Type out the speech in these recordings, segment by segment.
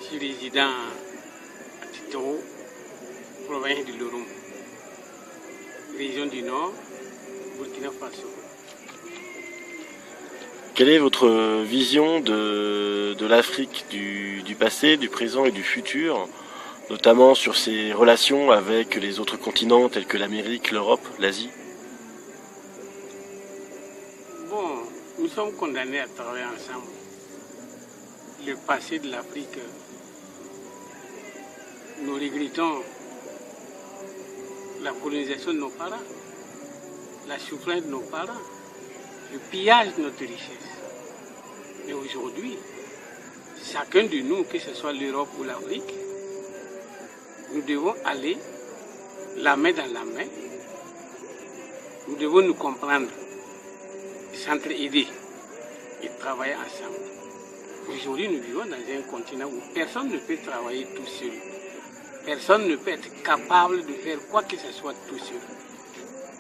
suis résident à Titoro, province de Loroum, région du Nord, Burkina Faso. Quelle est votre vision de l'Afrique du passé, du présent et du futur, notamment sur ses relations avec les autres continents tels que l'Amérique, l'Europe, l'Asie? Bon, nous sommes condamnés à travailler ensemble. Le passé de l'Afrique, nous regrettons la colonisation de nos parents, la souffrance de nos parents, le pillage de notre richesse. Mais aujourd'hui, chacun de nous, que ce soit l'Europe ou l'Afrique, nous devons aller la main dans la main. Nous devons nous comprendre, s'entraider et travailler ensemble. Aujourd'hui, nous vivons dans un continent où personne ne peut travailler tout seul. Personne ne peut être capable de faire quoi que ce soit tout seul.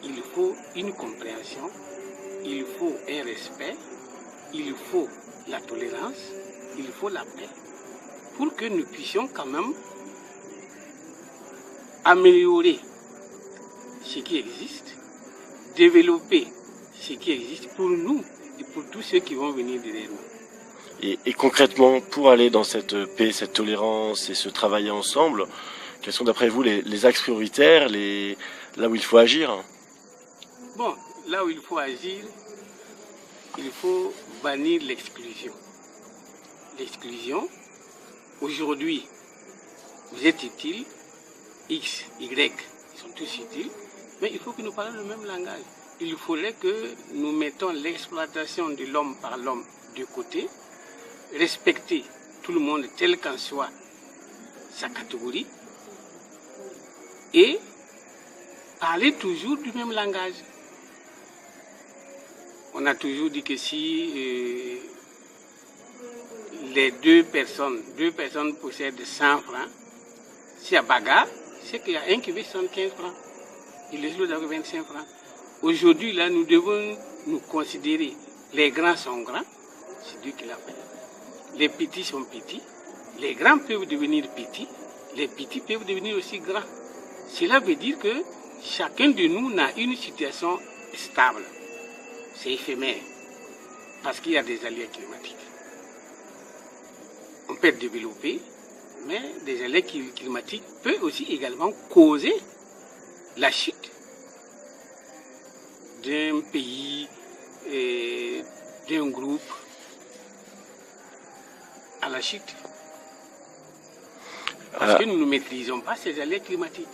Il faut une compréhension, il faut un respect, il faut la tolérance, il faut la paix, pour que nous puissions quand même améliorer ce qui existe, développer ce qui existe pour nous et pour tous ceux qui vont venir derrière nous. Et concrètement, pour aller dans cette paix, cette tolérance et se travailler ensemble, quels sont d'après vous les axes prioritaires, là où il faut agir? Bon, là où il faut agir, il faut bannir l'exclusion. L'exclusion, aujourd'hui, vous êtes utile, X, Y, ils sont tous utiles, mais il faut que nous parlions le même langage. Il faudrait que nous mettons l'exploitation de l'homme par l'homme de côté, respecter tout le monde tel qu'en soit sa catégorie et parler toujours du même langage. On a toujours dit que si les deux personnes possèdent 100 francs, s'il y a bagarre, c'est qu'il y a un qui veut 75 francs et les autres avec 25 francs. Aujourd'hui, là, nous devons nous considérer, les grands sont grands, c'est Dieu qui l'a fait. Les petits sont petits, les grands peuvent devenir petits, les petits peuvent devenir aussi grands. Cela veut dire que chacun de nous n'a une situation stable. C'est éphémère, parce qu'il y a des aléas climatiques. On peut développer, mais des aléas climatiques peuvent aussi également causer la chute d'un pays, d'un groupe, à la chute. Parce que nous ne maîtrisons pas ces aléas climatiques.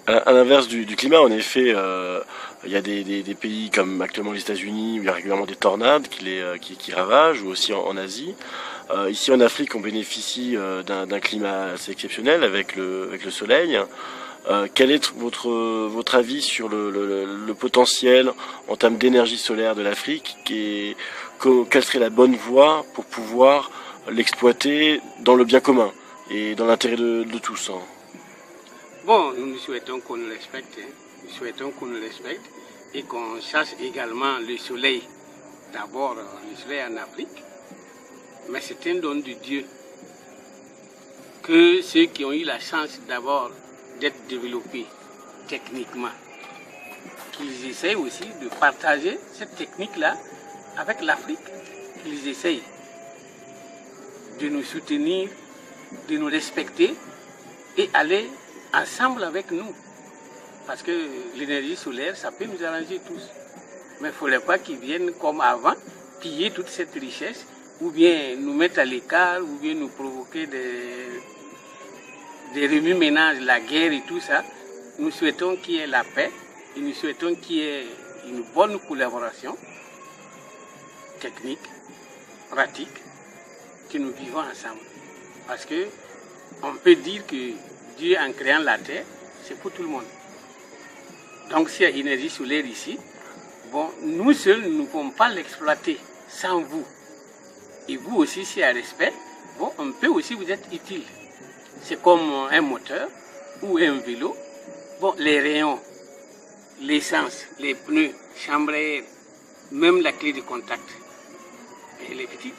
À l'inverse du climat, en effet, il y a des pays comme actuellement les États-Unis où il y a régulièrement des tornades qui ravagent, ou aussi en Asie. Ici en Afrique, on bénéficie d'un climat assez exceptionnel avec le soleil. Quel est votre avis sur le potentiel en termes d'énergie solaire de l'Afrique et quelle serait la bonne voie pour pouvoir l'exploiter dans le bien commun et dans l'intérêt de tous, hein? Bon, nous souhaitons qu'on nous respecte, nous souhaitons qu'on nous respecte et qu'on cherche également le soleil. D'abord, le soleil en Afrique, mais c'est un don de Dieu que ceux qui ont eu la chance d'abord d'être développés techniquement, qu'ils essayent aussi de partager cette technique-là avec l'Afrique, qu'ils essayent de nous soutenir, de nous respecter et aller ensemble avec nous. Parce que l'énergie solaire, ça peut nous arranger tous. Mais il ne faudrait pas qu'ils viennent comme avant, piller toute cette richesse, ou bien nous mettre à l'écart, ou bien nous provoquer des remue-ménages, la guerre et tout ça. Nous souhaitons qu'il y ait la paix, et nous souhaitons qu'il y ait une bonne collaboration technique, pratique, que nous vivons ensemble. Parce que on peut dire que Dieu, en créant la terre, c'est pour tout le monde. Donc s'il y a énergie solaire ici, bon, nous seuls, nous ne pouvons pas l'exploiter sans vous. Et vous aussi, s'il y a respect, bon, on peut aussi vous être utile. C'est comme un moteur ou un vélo. Bon, les rayons, l'essence, les pneus, chambre à air, même la clé de contact, elle est petite.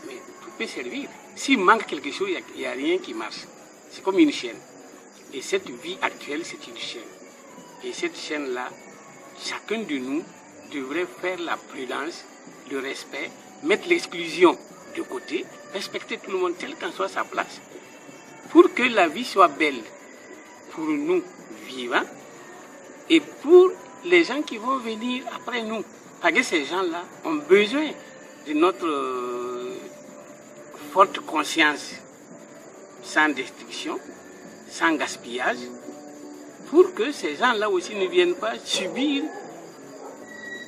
mais tout peut servir. S'il manque quelque chose, il n'y a rien qui marche. C'est comme une chaîne. Et cette vie actuelle, c'est une chaîne. Et cette chaîne-là, chacun de nous devrait faire la prudence, le respect, mettre l'exclusion de côté, respecter tout le monde tel qu'en soit sa place, pour que la vie soit belle pour nous vivants et pour les gens qui vont venir après nous. Parce que ces gens-là ont besoin de notre forte conscience, sans destruction, sans gaspillage, pour que ces gens-là aussi ne viennent pas subir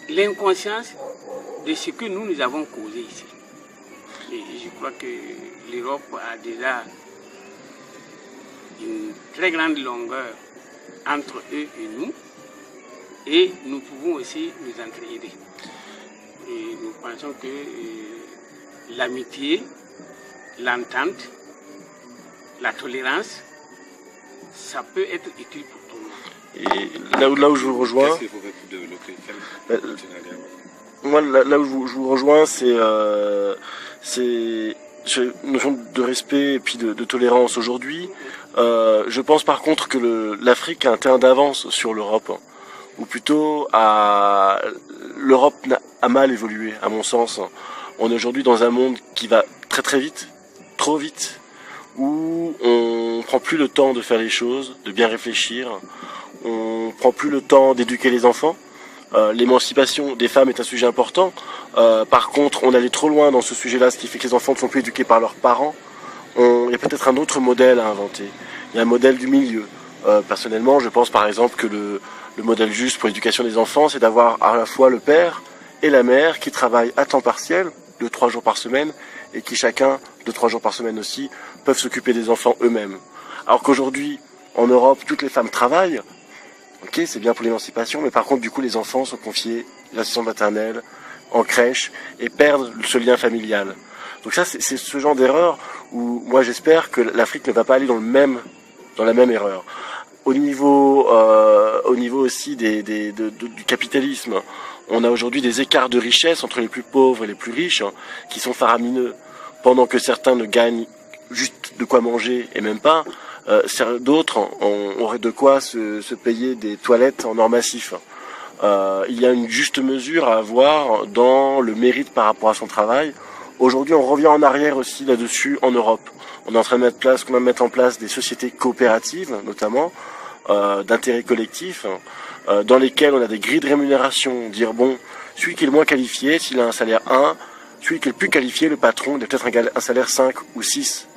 l'inconscience de ce que nous avons causé ici. Et je crois que l'Europe a déjà une très grande longueur entre eux et nous, et nous pouvons aussi nous entraider. Et nous pensons que l'amitié, l'entente, la tolérance, ça peut être utile pour tout le monde. Et là où je vous rejoins, qu'est-ce qu'il faut développer? moi là où je vous rejoins, c'est une notion de respect et puis de tolérance aujourd'hui. Je pense par contre que l'Afrique a un terrain d'avance sur l'Europe, ou plutôt l'Europe a mal évolué, à mon sens. On est aujourd'hui dans un monde qui va très très vite, trop vite, où on prend plus le temps de faire les choses, de bien réfléchir, on prend plus le temps d'éduquer les enfants. L'émancipation des femmes est un sujet important. Par contre, on allait trop loin dans ce sujet-là, ce qui fait que les enfants ne sont plus éduqués par leurs parents. Il y a peut-être un autre modèle à inventer. Il y a un modèle du milieu. Personnellement, je pense par exemple que le modèle juste pour l'éducation des enfants, c'est d'avoir à la fois le père et la mère qui travaillent à temps partiel, 2-3 jours par semaine, et qui chacun, 2-3 jours par semaine aussi, peuvent s'occuper des enfants eux-mêmes. Alors qu'aujourd'hui, en Europe, toutes les femmes travaillent. Ok, c'est bien pour l'émancipation, mais par contre, du coup, les enfants sont confiés à l'assistance maternelle, en crèche, et perdent ce lien familial. Donc ça, c'est ce genre d'erreur où moi j'espère que l'Afrique ne va pas aller dans la même erreur. Au niveau aussi du capitalisme, on a aujourd'hui des écarts de richesse entre les plus pauvres et les plus riches qui sont faramineux. Pendant que certains ne gagnent juste de quoi manger et même pas, d'autres auraient de quoi se payer des toilettes en or massif. Il y a une juste mesure à avoir dans le mérite par rapport à son travail. Aujourd'hui, on revient en arrière aussi là-dessus en Europe. On est en train de mettre en place des sociétés coopératives, notamment, d'intérêt collectif, dans lesquelles on a des grilles de rémunération. Dire, bon, celui qui est le moins qualifié, s'il a un salaire 1, celui qui est le plus qualifié, le patron, il a peut-être un salaire 5 ou 6.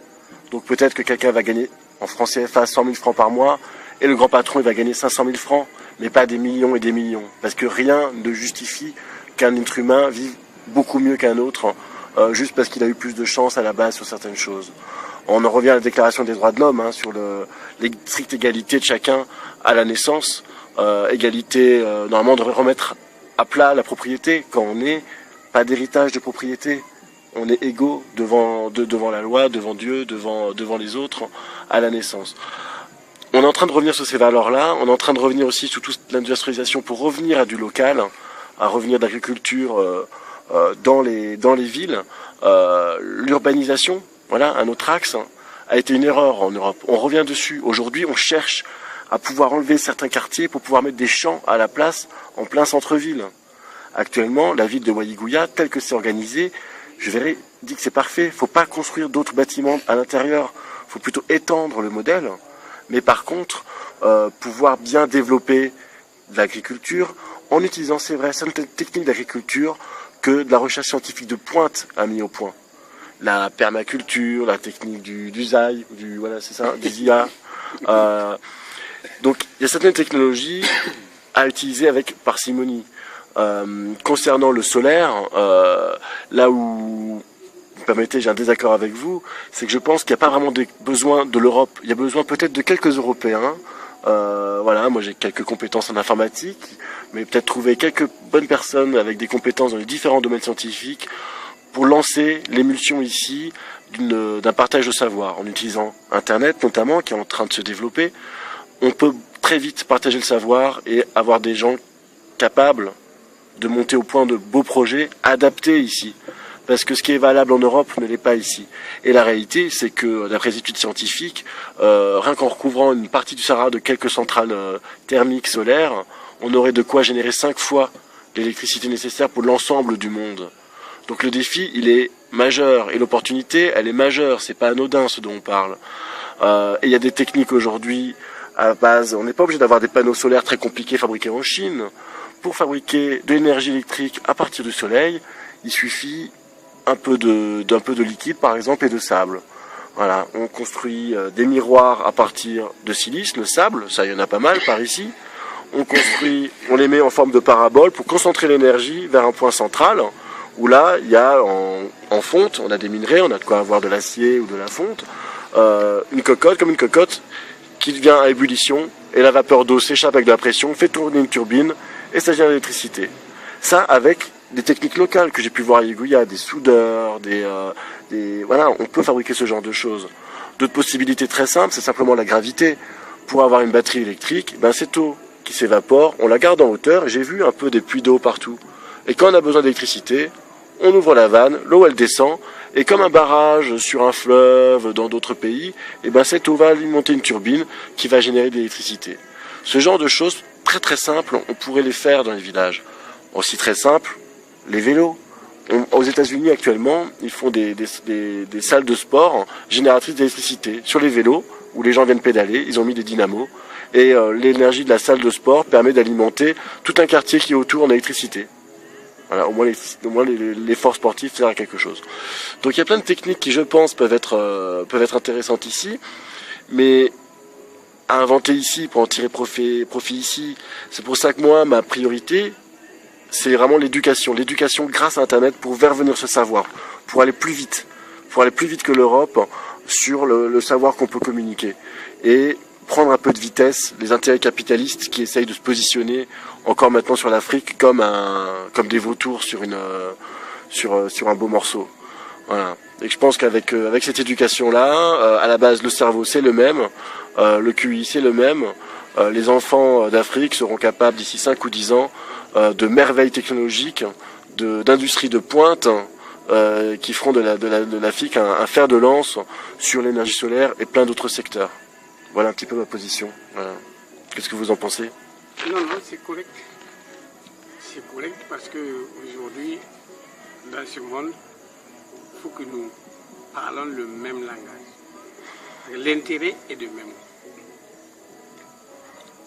Donc peut-être que quelqu'un va gagner, en francs CFA, 100 000 francs par mois, et le grand patron, il va gagner 500 000 francs, mais pas des millions et des millions. Parce que rien ne justifie qu'un être humain vive beaucoup mieux qu'un autre, juste parce qu'il a eu plus de chance à la base sur certaines choses. On en revient à la déclaration des droits de l'homme, sur les strictes égalités de chacun à la naissance. Égalité, normalement, on devrait remettre à plat la propriété. Quand on n'est pas d'héritage de propriété, on est égaux devant la loi, devant Dieu, devant les autres, à la naissance. On est en train de revenir sur ces valeurs-là, on est en train de revenir aussi sur toute l'industrialisation pour revenir à du local, à revenir d'agriculture dans les villes. L'urbanisation, voilà, un autre axe, a été une erreur en Europe. On revient dessus. Aujourd'hui, on cherche à pouvoir enlever certains quartiers pour pouvoir mettre des champs à la place en plein centre-ville. Actuellement, la ville de Waligouya, telle que c'est organisé, dit que c'est parfait. Il ne faut pas construire d'autres bâtiments à l'intérieur. Il faut plutôt étendre le modèle. Mais par contre, pouvoir bien développer l'agriculture en utilisant, c'est vrai, certaines techniques d'agriculture que de la recherche scientifique de pointe a mis au point. La permaculture, la technique du ZAI, des IA. Donc, il y a certaines technologies à utiliser avec parcimonie. Concernant le solaire, là où, vous me permettez, j'ai un désaccord avec vous, c'est que je pense qu'il n'y a pas vraiment besoin de l'Europe. Il y a besoin peut-être de quelques Européens. Moi j'ai quelques compétences en informatique, mais peut-être trouver quelques bonnes personnes avec des compétences dans les différents domaines scientifiques pour lancer l'émulsion ici d'un partage de savoir en utilisant Internet notamment, qui est en train de se développer. On peut très vite partager le savoir et avoir des gens capables de monter au point de beaux projets adaptés ici. parce que ce qui est valable en Europe ne l'est pas ici. Et la réalité, c'est que, d'après les études scientifiques, rien qu'en recouvrant une partie du Sahara de quelques centrales thermiques solaires, on aurait de quoi générer 5 fois l'électricité nécessaire pour l'ensemble du monde. Donc le défi, il est majeur, et l'opportunité, elle est majeure, c'est pas anodin ce dont on parle. Et il y a des techniques aujourd'hui à base, on n'est pas obligé d'avoir des panneaux solaires très compliqués fabriqués en Chine. Pour fabriquer de l'énergie électrique à partir du soleil, il suffit un peu de liquide par exemple et de sable. Voilà, on construit des miroirs à partir de silice, le sable, ça il y en a pas mal par ici. On les met en forme de parabole pour concentrer l'énergie vers un point central, où là il y a en fonte, on a des minerais, on a de quoi avoir de l'acier ou de la fonte, une cocotte qui vient à ébullition, et la vapeur d'eau s'échappe avec de la pression, fait tourner une turbine, et ça génère l'électricité. Ça avec des techniques locales que j'ai pu voir à Yiguya, des soudeurs, voilà, on peut fabriquer ce genre de choses. D'autres possibilités très simples, c'est simplement la gravité. Pour avoir une batterie électrique, cette eau qui s'évapore, on la garde en hauteur, et j'ai vu un peu des puits d'eau partout. Et quand on a besoin d'électricité, on ouvre la vanne, l'eau elle descend, et comme un barrage sur un fleuve dans d'autres pays, cette eau va alimenter une turbine qui va générer de l'électricité. Ce genre de choses très très simples, on pourrait les faire dans les villages. Aussi très simple, les vélos. Aux États-Unis actuellement, ils font des salles de sport génératrices d'électricité sur les vélos où les gens viennent pédaler. Ils ont mis des dynamos et l'énergie de la salle de sport permet d'alimenter tout un quartier qui est autour en électricité. Voilà, au moins l'effort sportif sert à quelque chose. Donc il y a plein de techniques qui, je pense, peuvent être intéressantes ici, mais à inventer ici pour en tirer profit ici. C'est pour ça que moi, ma priorité, c'est vraiment l'éducation. L'éducation grâce à Internet pour faire venir ce savoir, pour aller plus vite que l'Europe sur le savoir qu'on peut communiquer. Et prendre un peu de vitesse les intérêts capitalistes qui essayent de se positionner encore maintenant sur l'Afrique comme des vautours sur un beau morceau. Voilà. Et je pense qu'avec cette éducation-là, à la base, le cerveau c'est le même, le QI c'est le même, les enfants d'Afrique seront capables d'ici 5 ou 10 ans de merveilles technologiques, d'industries de pointe qui feront de l'Afrique un fer de lance sur l'énergie solaire et plein d'autres secteurs. Voilà un petit peu ma position. Voilà. Qu'est-ce que vous en pensez? Non, c'est correct. C'est correct parce qu'aujourd'hui, dans ce monde, il faut que nous parlons le même langage. L'intérêt est le même.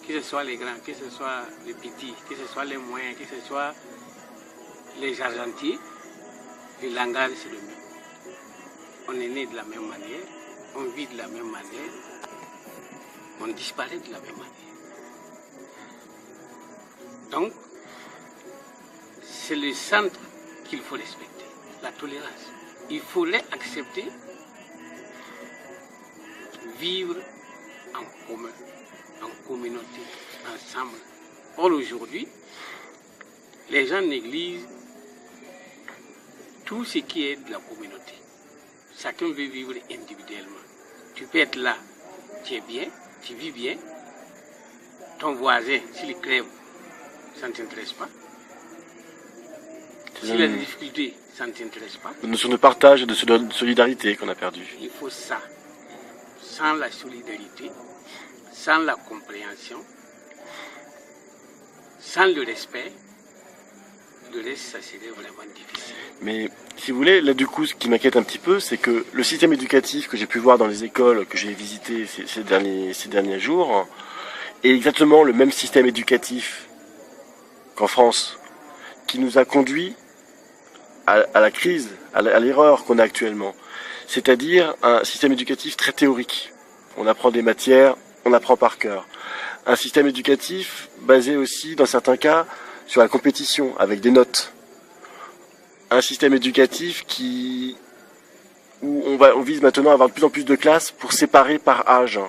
Que ce soit les grands, que ce soit les petits, que ce soit les moyens, que ce soit les argentiers, le langage c'est le même. On est né de la même manière, on vit de la même manière, on disparaît de la même manière. Donc, c'est le centre qu'il faut respecter, la tolérance. Il fallait accepter vivre en commun, en communauté, ensemble. Or aujourd'hui, les gens négligent tout ce qui est de la communauté. Chacun veut vivre individuellement. Tu peux être là, tu es bien, tu vis bien. Ton voisin, s'il crève, ça ne t'intéresse pas. S'il a des difficultés, ça ne t'intéresse pas. La notion de partage et de solidarité qu'on a perdu. Il faut ça. Sans la solidarité, sans la compréhension, sans le respect, le reste, ça serait vraiment difficile. Mais si vous voulez, là du coup, ce qui m'inquiète un petit peu, c'est que le système éducatif que j'ai pu voir dans les écoles que j'ai visitées ces derniers jours est exactement le même système éducatif qu'en France, qui nous a conduit à la crise, à l'erreur qu'on a actuellement. C'est-à-dire un système éducatif très théorique. On apprend des matières, on apprend par cœur. Un système éducatif basé aussi, dans certains cas, sur la compétition, avec des notes. Un système éducatif où on vise maintenant à avoir de plus en plus de classes pour séparer par âge.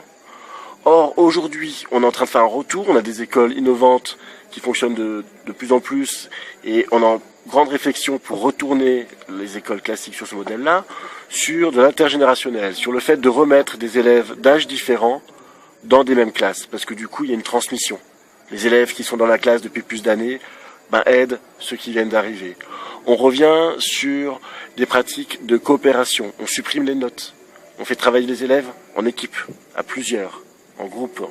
Or, aujourd'hui, on est en train de faire un retour, on a des écoles innovantes qui fonctionnent de plus en plus, et on est en grande réflexion pour retourner les écoles classiques sur ce modèle-là, sur de l'intergénérationnel, sur le fait de remettre des élèves d'âge différents dans des mêmes classes, parce que du coup, il y a une transmission. Les élèves qui sont dans la classe depuis plus d'années aident ceux qui viennent d'arriver. On revient sur des pratiques de coopération. On supprime les notes. On fait travailler les élèves en équipe, à plusieurs, en groupe.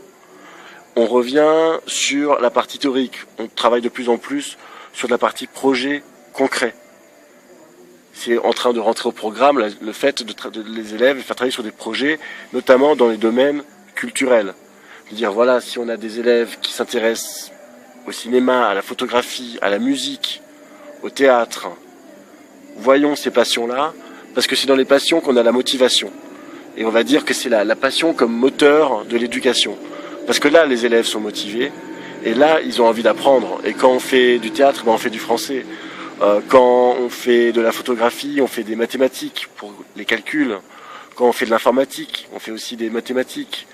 On revient sur la partie théorique. On travaille de plus en plus sur la partie projet concret. C'est en train de rentrer au programme le fait de les élèves faire travailler sur des projets, notamment dans les domaines culturels. De dire voilà, si on a des élèves qui s'intéressent au cinéma, à la photographie, à la musique, au théâtre, voyons ces passions-là, parce que c'est dans les passions qu'on a la motivation. Et on va dire que c'est la passion comme moteur de l'éducation. Parce que là, les élèves sont motivés, et là, ils ont envie d'apprendre. Et quand on fait du théâtre, ben on fait du français. Quand on fait de la photographie, on fait des mathématiques pour les calculs. Quand on fait de l'informatique, on fait aussi des mathématiques.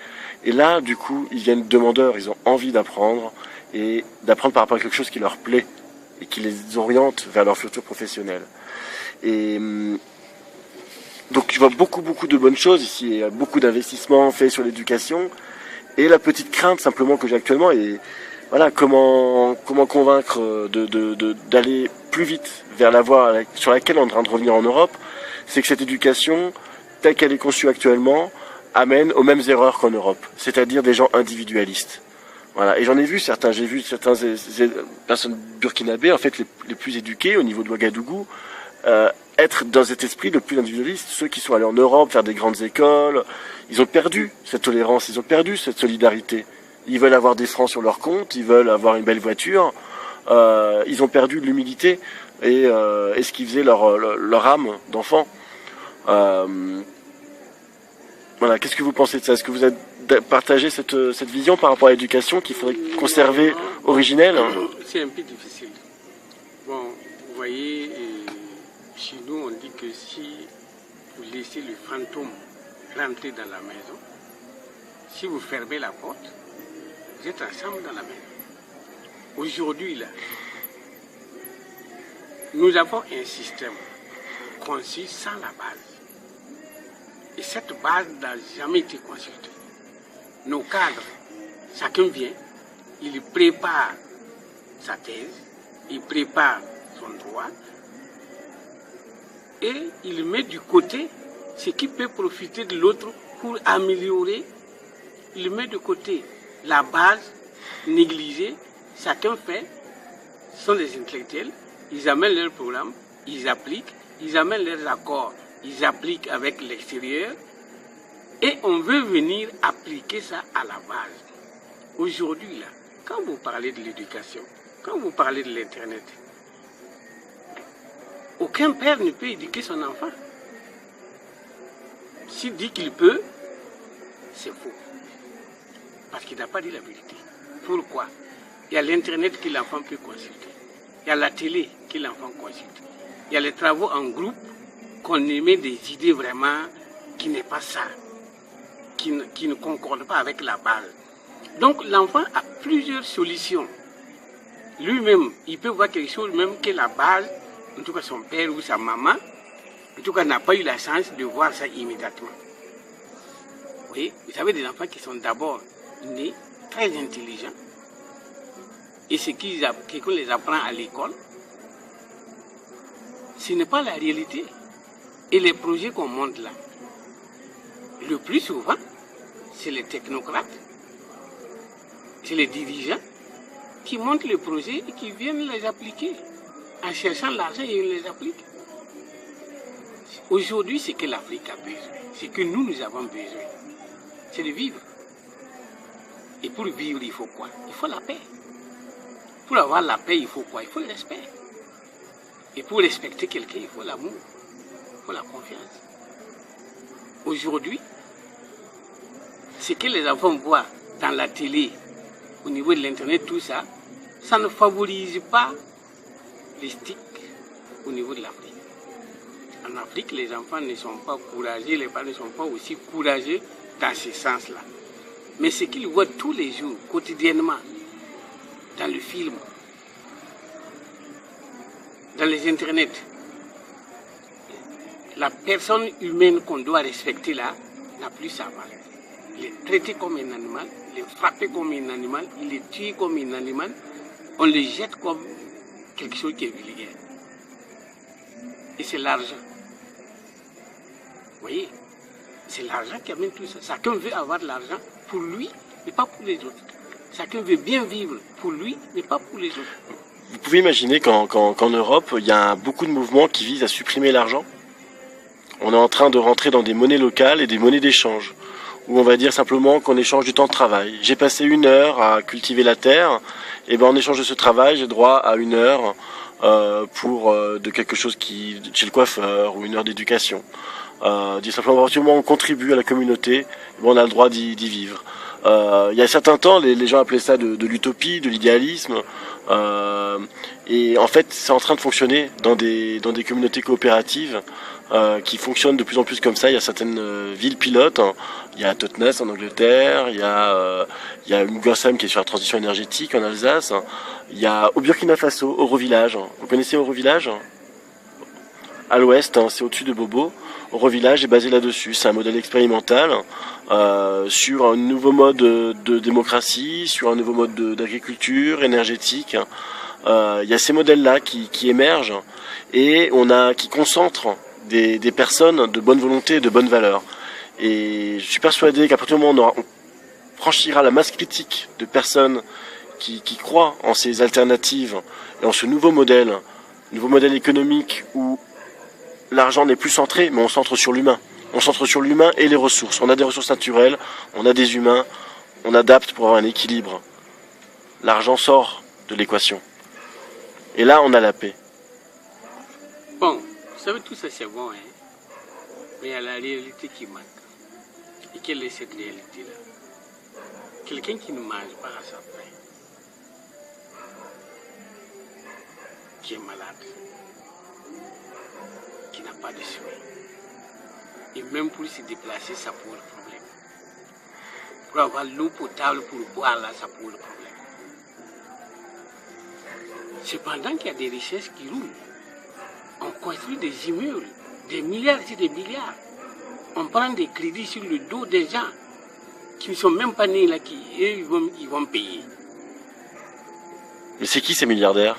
Et là, du coup, ils viennent demandeurs, ils ont envie d'apprendre, et d'apprendre par rapport à quelque chose qui leur plaît, et qui les oriente vers leur futur professionnel. Et donc je vois beaucoup de bonnes choses ici, il y a beaucoup d'investissements faits sur l'éducation, et la petite crainte simplement que j'ai actuellement est voilà, comment convaincre d'aller plus vite vers la voie sur laquelle on est en train de revenir en Europe, c'est que cette éducation, telle qu'elle est conçue actuellement, amène aux mêmes erreurs qu'en Europe, c'est-à-dire des gens individualistes. Voilà. Et j'en ai vu certains, j'ai vu certaines personnes burkinabées, en fait les plus éduquées au niveau de Ouagadougou, être dans cet esprit le plus individualiste. Ceux qui sont allés en Europe faire des grandes écoles, ils ont perdu cette tolérance, ils ont perdu cette solidarité. Ils veulent avoir des francs sur leur compte, ils veulent avoir une belle voiture, ils ont perdu l'humilité et ce qui faisait leur âme d'enfant. Voilà, qu'est-ce que vous pensez de ça? Est-ce que vous avez partagé cette vision par rapport à l'éducation qu'il faudrait conserver originelle? C'est un peu difficile. Bon, vous voyez, chez nous, on dit que si vous laissez le fantôme rentrer dans la maison, si vous fermez la porte, vous êtes ensemble dans la maison. Aujourd'hui, là, nous avons un système conçu sans la base. Et cette base n'a jamais été consultée. Nos cadres, chacun vient, il prépare sa thèse, il prépare son droit, et il met du côté ce qui peut profiter de l'autre pour améliorer. Il met de côté la base négligée, chacun fait, ce sont des intellectuels, ils amènent leur programme, ils appliquent, ils amènent leurs accords, ils appliquent avec l'extérieur, et on veut venir appliquer ça à la base. Aujourd'hui, là, quand vous parlez de l'éducation, quand vous parlez de l'Internet, aucun père ne peut éduquer son enfant. S'il dit qu'il peut, c'est faux. Parce qu'il n'a pas dit la vérité. Pourquoi? Il y a l'Internet que l'enfant peut consulter. Il y a la télé que l'enfant consulte. Il y a les travaux en groupe qu'on émet des idées vraiment qui n'est pas ça, qui ne concordent pas avec la base. Donc l'enfant a plusieurs solutions. Lui-même, il peut voir quelque chose même que la base, en tout cas son père ou sa maman, en tout cas n'a pas eu la chance de voir ça immédiatement. Vous voyez, vous savez des enfants qui sont d'abord nés très intelligents, et ce qu'on les apprend à l'école, ce n'est pas la réalité. Et les projets qu'on monte là, le plus souvent, c'est les technocrates, c'est les dirigeants qui montent les projets et qui viennent les appliquer. En cherchant l'argent, ils les appliquent. Aujourd'hui, ce que l'Afrique a besoin, ce que nous avons besoin, c'est de vivre. Et pour vivre, il faut quoi? Il faut la paix. Pour avoir la paix, il faut quoi? Il faut le respect. Et pour respecter quelqu'un, il faut l'amour, il faut la confiance. Aujourd'hui, ce que les enfants voient dans la télé, au niveau de l'Internet, tout ça, ça ne favorise pas l'éthique au niveau de l'Afrique. En Afrique, les enfants ne sont pas courageux, les parents ne sont pas aussi courageux dans ce sens-là. Mais ce qu'ils voient tous les jours, quotidiennement, dans le film, dans les internets, la personne humaine qu'on doit respecter là n'a plus sa valeur. Il est traité comme un animal, il est frappé comme un animal, il est tué comme un animal, on le jette comme quelque chose qui est vulgaire. Et c'est l'argent. Vous voyez, c'est l'argent qui amène tout ça. Chacun veut avoir de l'argent pour lui, mais pas pour les autres. Chacun veut bien vivre pour lui, mais pas pour les autres. Vous pouvez imaginer qu'en Europe, il y a beaucoup de mouvements qui visent à supprimer l'argent. On est en train de rentrer dans des monnaies locales et des monnaies d'échange, où on va dire simplement qu'on échange du temps de travail. J'ai passé 1 heure à cultiver la terre, et ben en échange de ce travail, j'ai droit à 1 heure pour de quelque chose chez le coiffeur, ou 1 heure d'éducation. Dire simplement, à partir du moment où on contribue à la communauté, on a le droit d'y vivre. Il y a un certain temps, les gens appelaient ça de l'utopie, de l'idéalisme, et en fait, c'est en train de fonctionner dans des communautés coopératives qui fonctionnent de plus en plus comme ça. Il y a certaines villes pilotes. Il y a Totnes en Angleterre, il y a Mugassem qui est sur la transition énergétique en Alsace. Il y a au Burkina Faso, Eurovillage. Vous connaissez Eurovillage? À l'ouest, c'est au-dessus de Bobo. Eurovillage est basé là-dessus. C'est un modèle expérimental sur un nouveau mode de démocratie, sur un nouveau mode d'agriculture énergétique. Il y a ces modèles-là qui émergent et qui concentrent des personnes de bonne volonté et de bonne valeur. Et je suis persuadé qu'à partir du moment où on franchira la masse critique de personnes qui croient en ces alternatives et en ce nouveau modèle économique où l'argent n'est plus centré, mais on centre sur l'humain. On centre sur l'humain et les ressources. On a des ressources naturelles, on a des humains, on adapte pour avoir un équilibre. L'argent sort de l'équation. Et là, on a la paix. Bon, vous savez, tout ça c'est bon, hein. Mais il y a la réalité qui manque. Et quelle est cette réalité-là? Quelqu'un qui ne mange pas à sa faim, qui est malade, qui n'a pas de soins. Et même pour se déplacer, ça pose problème. Pour avoir l'eau potable pour boire, là, ça pose problème. Cependant qu'il y a des richesses qui roulent. On construit des immeubles, des milliards et des milliards. On prend des crédits sur le dos des gens qui ne sont même pas nés là, qui eux, ils vont payer. Mais c'est qui ces milliardaires?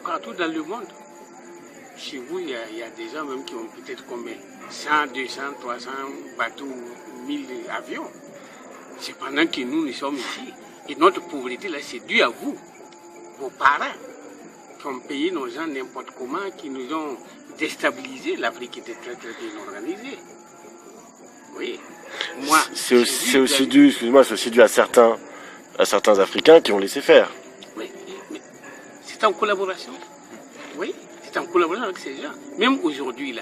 Partout dans le monde. Chez vous, il y a des gens même qui ont peut-être combien 100, 200, 300 bateaux, 1000 avions. Cependant que nous sommes ici. Et notre pauvreté, là, c'est dû à vous, vos parents, qui ont payé nos gens n'importe comment, qui nous ont déstabilisé. L'Afrique était très, très bien organisée. Oui. Moi, c'est aussi dû, excuse-moi, c'est aussi dû à certains Africains qui ont laissé faire. Oui, mais c'est en collaboration. Oui, c'est en collaboration avec ces gens. Même aujourd'hui, là,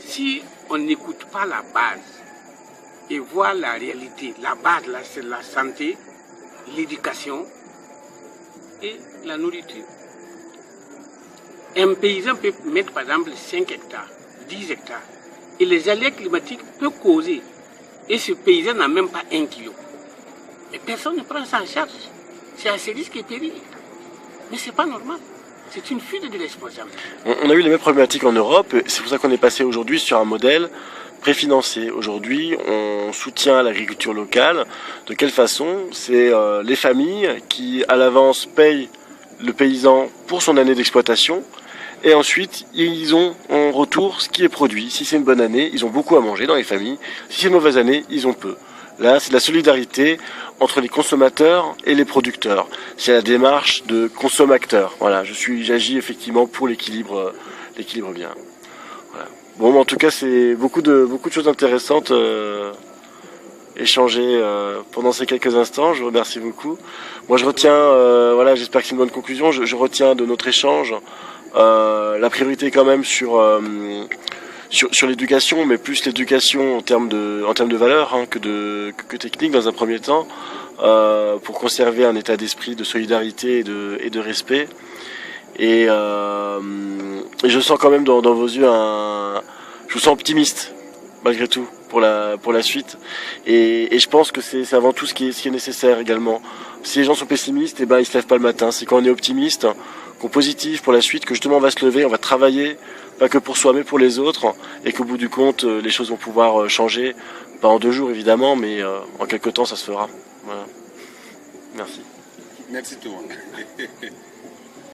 si on n'écoute pas la base et voit la réalité, la base, là, c'est la santé, l'éducation et la nourriture. Un paysan peut mettre, par exemple, 5 hectares, 10 hectares. Et les aléas climatiques peuvent causer. Et ce paysan n'a même pas 1 kilo. Mais personne ne prend ça en charge. C'est à ses risques et périls. Mais ce n'est pas normal. C'est une fuite de responsabilité. On a eu les mêmes problématiques en Europe. C'est pour ça qu'on est passé aujourd'hui sur un modèle préfinancé. Aujourd'hui, on soutient l'agriculture locale. De quelle façon? C'est les familles qui, à l'avance, payent le paysan pour son année d'exploitation. Et ensuite, ils ont en retour ce qui est produit. Si c'est une bonne année, ils ont beaucoup à manger dans les familles. Si c'est une mauvaise année, ils ont peu. Là, c'est la solidarité entre les consommateurs et les producteurs. C'est la démarche de consommateur. Voilà, j'agis effectivement pour l'équilibre bien. Voilà. Bon, en tout cas, c'est beaucoup de choses intéressantes échangées pendant ces quelques instants. Je vous remercie beaucoup. Moi, je retiens, voilà, j'espère que c'est une bonne conclusion. Je retiens de notre échange la priorité quand même sur l'éducation, mais plus l'éducation en termes de valeurs que technique dans un premier temps, pour conserver un état d'esprit de solidarité et de respect. Et je sens quand même dans vos yeux je vous sens optimiste malgré tout pour la suite. Et je pense que c'est avant tout ce qui est nécessaire également. Si les gens sont pessimistes, ils se lèvent pas le matin. C'est quand on est optimiste, qu'on est positif pour la suite, que justement on va se lever, on va travailler, pas que pour soi mais pour les autres, et qu'au bout du compte, les choses vont pouvoir changer, pas en 2 jours évidemment, mais en quelques temps ça se fera. Voilà. Merci. Merci tout le monde.